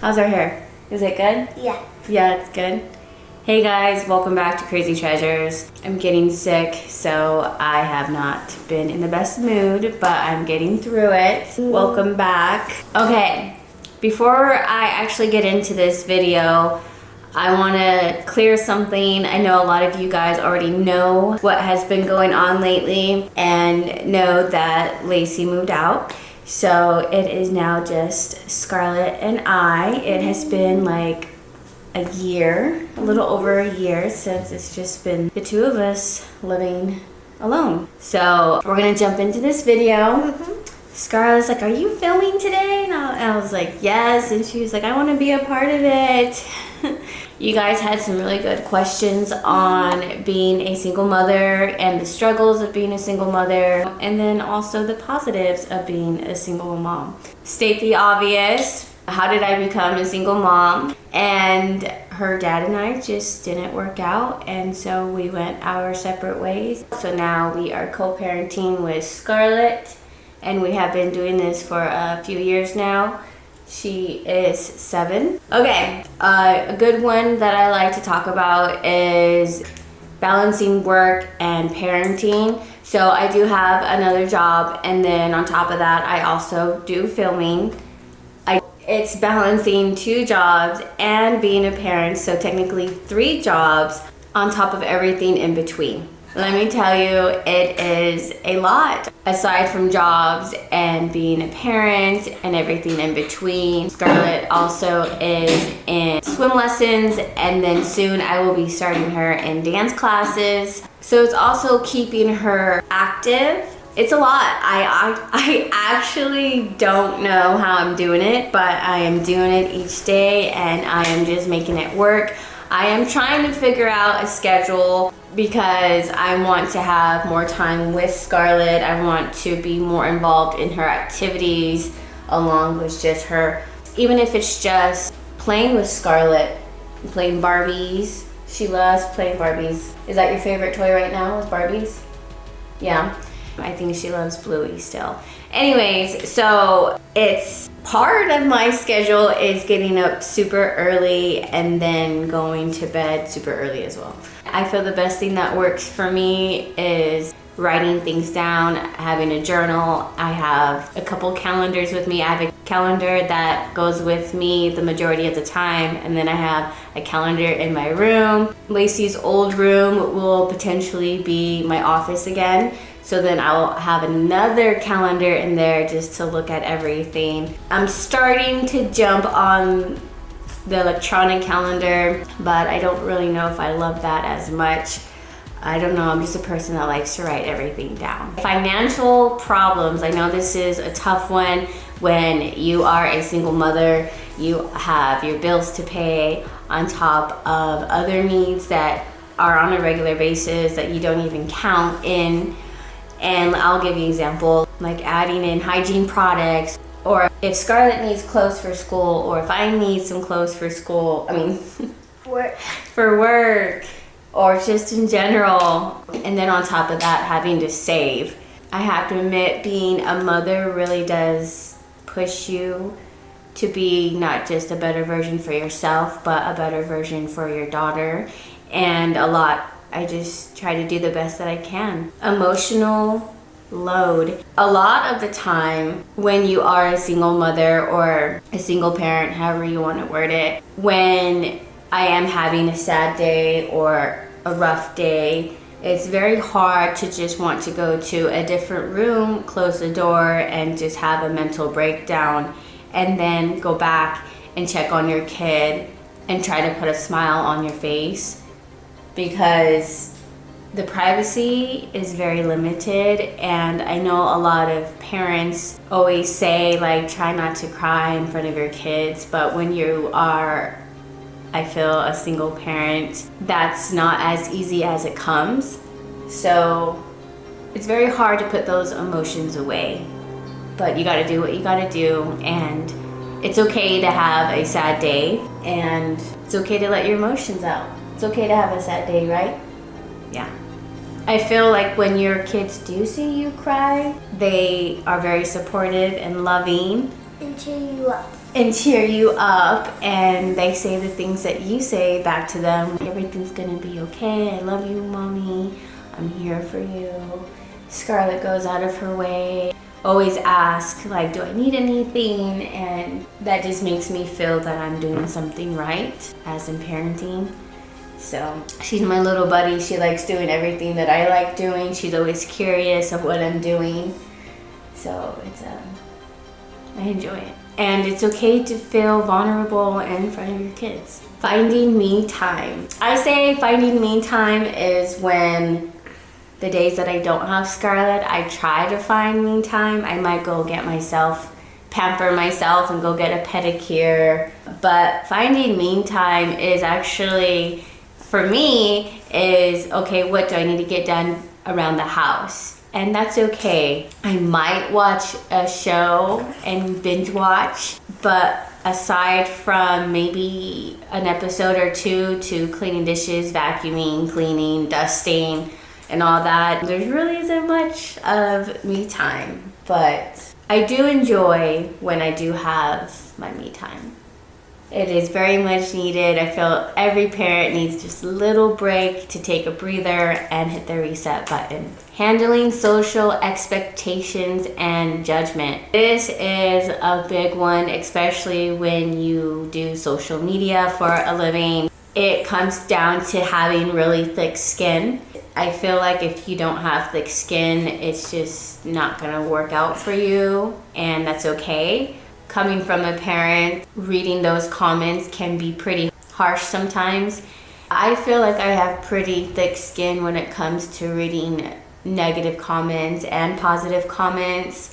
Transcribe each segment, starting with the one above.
How's our hair? Is it good? Yeah. Yeah, it's good. Hey guys, welcome back to Crazy Treasures. I'm getting sick, so I have not been in the best mood, but I'm getting through it. Welcome back. Okay, before I actually get into this video, I want to clear something. I know a lot of you guys already know what has been going on lately and know that Lacey moved out. So it is now just Scarlett and I. It has been like a year, a little over a year since it's just been the two of us living alone. So we're gonna jump into this video. Scarlett's like, are you filming today? And I was like, yes. And she was like, I want to be a part of it. You guys had some really good questions on being a single mother and the struggles of being a single mother, and then also the positives of being a single mom. State the obvious. How did I become a single mom? And her dad and I just didn't work out, and so we went our separate ways. So now we are co-parenting with Scarlett, and we have been doing this for a few years now. She is 7. Okay, a good one that I like to talk about is balancing work and parenting. So I do have another job, and then on top of that, I also do filming. It's balancing 2 jobs and being a parent, so technically 3 jobs on top of everything in between. Let me tell you, it is a lot. Aside from jobs and being a parent and everything in between, Scarlett also is in swim lessons, and then soon I will be starting her in dance classes. So it's also keeping her active. It's a lot. I actually don't know how I'm doing it, but I am doing it each day, and I am just making it work. I am trying to figure out a schedule because I want to have more time with Scarlett. I want to be more involved in her activities along with just her. Even if it's just playing with Scarlett, playing Barbies. She loves playing Barbies. Is that your favorite toy right now, is Barbies? Yeah. I think she loves Bluey still. Anyways, so it's part of my schedule is getting up super early and then going to bed super early as well. I feel the best thing that works for me is writing things down, having a journal. I have a couple calendars with me. I have a calendar that goes with me the majority of the time, and then I have a calendar in my room. Lacey's old room will potentially be my office again. So then I'll have another calendar in there just to look at everything. I'm starting to jump on the electronic calendar, but I don't really know if I love that as much. I don't know, I'm just a person that likes to write everything down. Financial problems, I know this is a tough one when you are a single mother. You have your bills to pay on top of other needs that are on a regular basis that you don't even count in. And I'll give you an example, like adding in hygiene products, or if Scarlett needs clothes for school, or if I need some clothes for school, for work, or just in general. And then on top of that, having to save. I have to admit, being a mother really does push you to be not just a better version for yourself, but a better version for your daughter. And I just try to do the best that I can. Emotional load. A lot of the time when you are a single mother or a single parent, however you want to word it, when I am having a sad day or a rough day, it's very hard to just want to go to a different room, close the door, and just have a mental breakdown, and then go back and check on your kid and try to put a smile on your face. Because the privacy is very limited, and I know a lot of parents always say like try not to cry in front of your kids, but when you are, I feel, a single parent, that's not as easy as it comes. So it's very hard to put those emotions away, but you gotta do what you gotta do, and it's okay to have a sad day, and it's okay to let your emotions out. It's okay to have a sad day, right? Yeah. I feel like when your kids do see you cry, they are very supportive and loving, And cheer you up. And cheer you up, and they say the things that you say back to them. Everything's gonna be okay. I love you, mommy. I'm here for you. Scarlett goes out of her way. Always ask, like, do I need anything? And that just makes me feel that I'm doing something right as in parenting. So she's my little buddy. She likes doing everything that I like doing. She's always curious of what I'm doing. So I enjoy it. And it's okay to feel vulnerable in front of your kids. Finding me time. I say finding me time is when the days that I don't have Scarlett, I try to find me time. I might go get myself, pamper myself and go get a pedicure. But finding me time is actually, for me, is okay, what do I need to get done around the house? And that's okay. I might watch a show and binge watch, but aside from maybe an episode or two to cleaning dishes, vacuuming, cleaning, dusting, and all that, there really isn't much of me time. But I do enjoy when I do have my me time. It is very much needed. I feel every parent needs just a little break to take a breather and hit the reset button. Handling social expectations and judgment. This is a big one, especially when you do social media for a living. It comes down to having really thick skin. I feel like if you don't have thick skin, it's just not gonna work out for you, and that's okay. Coming from a parent, reading those comments can be pretty harsh sometimes. I feel like I have pretty thick skin when it comes to reading negative comments and positive comments.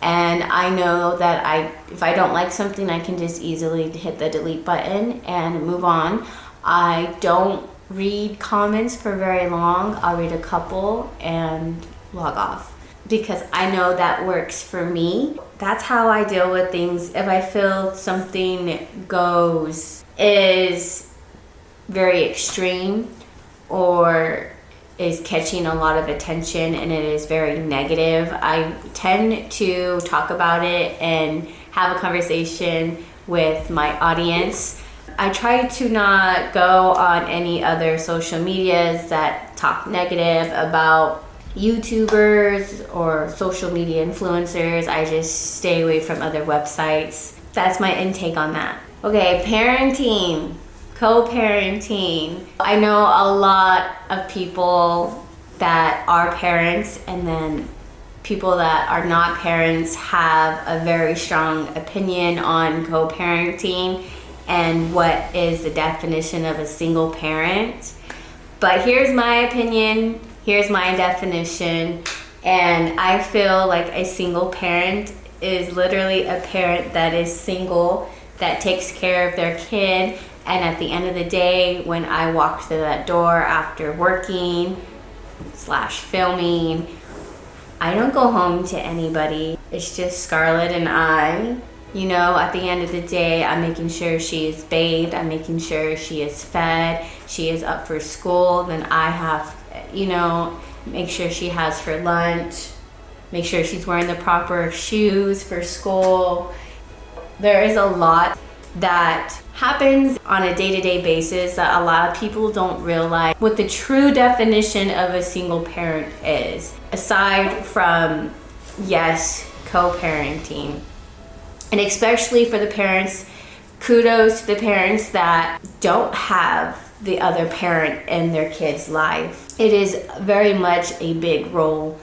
And I know that if I don't like something, I can just easily hit the delete button and move on. I don't read comments for very long. I'll read a couple and log off, because I know that works for me. That's how I deal with things. If I feel something is very extreme or is catching a lot of attention and it is very negative, I tend to talk about it and have a conversation with my audience. I try to not go on any other social medias that talk negative about YouTubers or social media influencers. I just stay away from other websites. That's my intake on that. Okay, parenting, co-parenting. I know a lot of people that are parents, and then people that are not parents have a very strong opinion on co-parenting and what is the definition of a single parent. But here's my opinion. Here's my definition, and I feel like a single parent is literally a parent that is single, that takes care of their kid, and at the end of the day, when I walk through that door after working / filming, I don't go home to anybody. It's just Scarlett and I. You know, at the end of the day, I'm making sure she is bathed, I'm making sure she is fed, she is up for school, then I have, make sure she has her lunch, make sure she's wearing the proper shoes for school. There is a lot that happens on a day-to-day basis that a lot of people don't realize what the true definition of a single parent is, aside from, yes, co-parenting. And especially for the parents, kudos to the parents that don't have the other parent in their kid's life. It is very much a big role,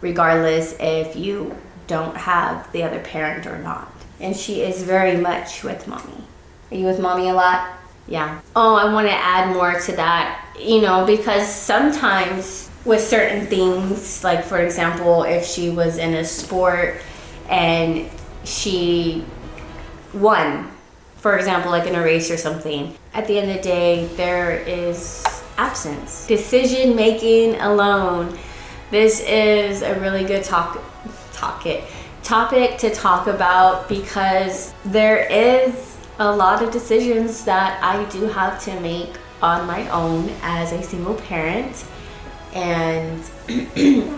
regardless if you don't have the other parent or not. And she is very much with mommy. Are you with mommy a lot? Yeah. Oh, I want to add more to that, because sometimes with certain things, like for example, if she was in a sport and she won, for example, like in a race or something, at the end of the day, there is absence. Decision making alone. This is a really good topic to talk about, because there is a lot of decisions that I do have to make on my own as a single parent. And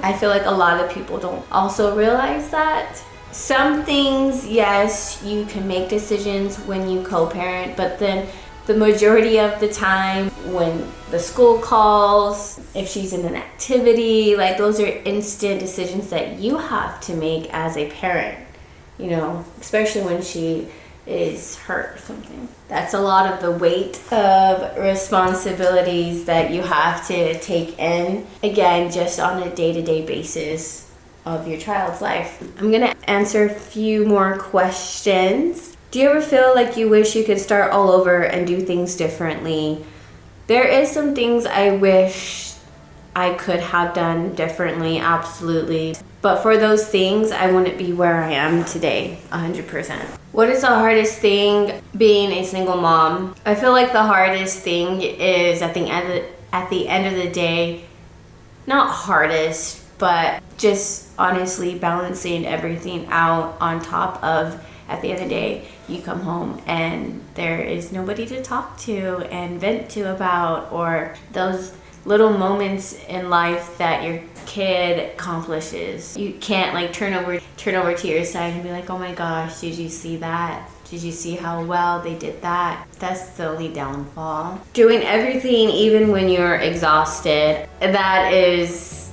I feel like a lot of people don't also realize that. Some things, yes, you can make decisions when you co-parent, but then the majority of the time when the school calls, if she's in an activity, like those are instant decisions that you have to make as a parent, you know, especially when she is hurt or something. That's a lot of the weight of responsibilities that you have to take in, again, just on a day-to-day basis of your child's life. I'm gonna answer a few more questions. Do you ever feel like you wish you could start all over and do things differently? There is some things I wish I could have done differently, absolutely. But for those things, I wouldn't be where I am today, 100%. What is the hardest thing being a single mom? I feel like the hardest thing is at the end of the day, not hardest, but just honestly balancing everything out on top of, at the end of the day, you come home and there is nobody to talk to and vent to about, or those little moments in life that your kid accomplishes. You can't like turn over to your side and be like, oh my gosh, did you see that? Did you see how well they did that? That's the only downfall. Doing everything even when you're exhausted, that is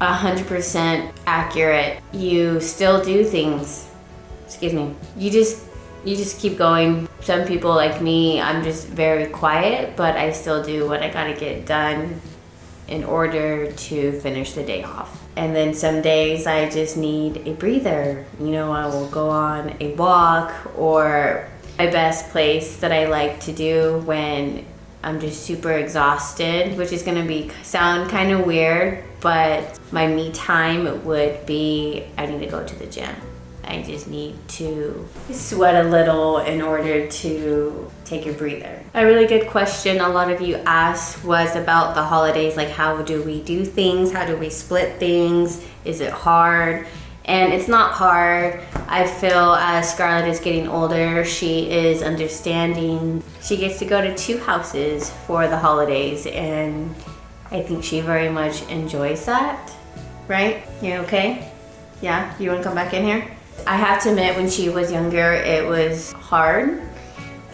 100% accurate. You still do things. Excuse me. You just keep going. Some people like me, I'm just very quiet, but I still do what I gotta get done in order to finish the day off. And then some days I just need a breather. You know, I will go on a walk, or my best place that I like to do when I'm just super exhausted, which is gonna sound kind of weird, but my me time would be, I need to go to the gym. I just need to sweat a little in order to take a breather. A really good question a lot of you asked was about the holidays, like how do we do things? How do we split things? Is it hard? And it's not hard. I feel as Scarlett is getting older, she is understanding. She gets to go to 2 houses for the holidays, and I think she very much enjoys that, right? You okay? Yeah, you wanna come back in here? I have to admit, when she was younger, it was hard.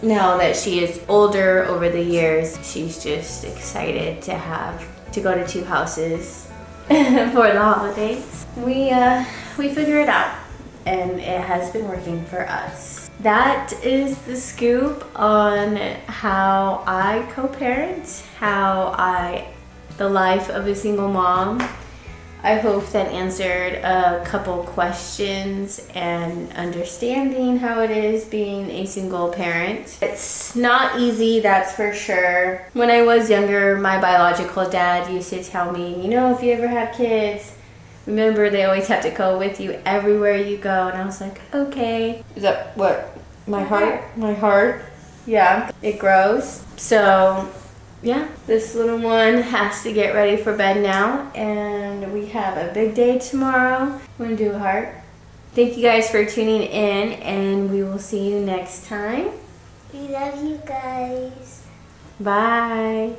Now that she is older over the years, she's just excited to go to 2 houses for the holidays. We figure it out, and it has been working for us. That is the scoop on how I co-parent, the life of a single mom. I hope that answered a couple questions and understanding how it is being a single parent. It's not easy, that's for sure. When I was younger, my biological dad used to tell me, you know, if you ever have kids, remember they always have to go with you everywhere you go. And I was like, okay. Is that what? My heart? My heart? Yeah, it grows. So yeah, this little one has to get ready for bed now, and we have a big day tomorrow. I'm gonna do a heart. Thank you guys for tuning in, and we will see you next time. We love you guys. Bye.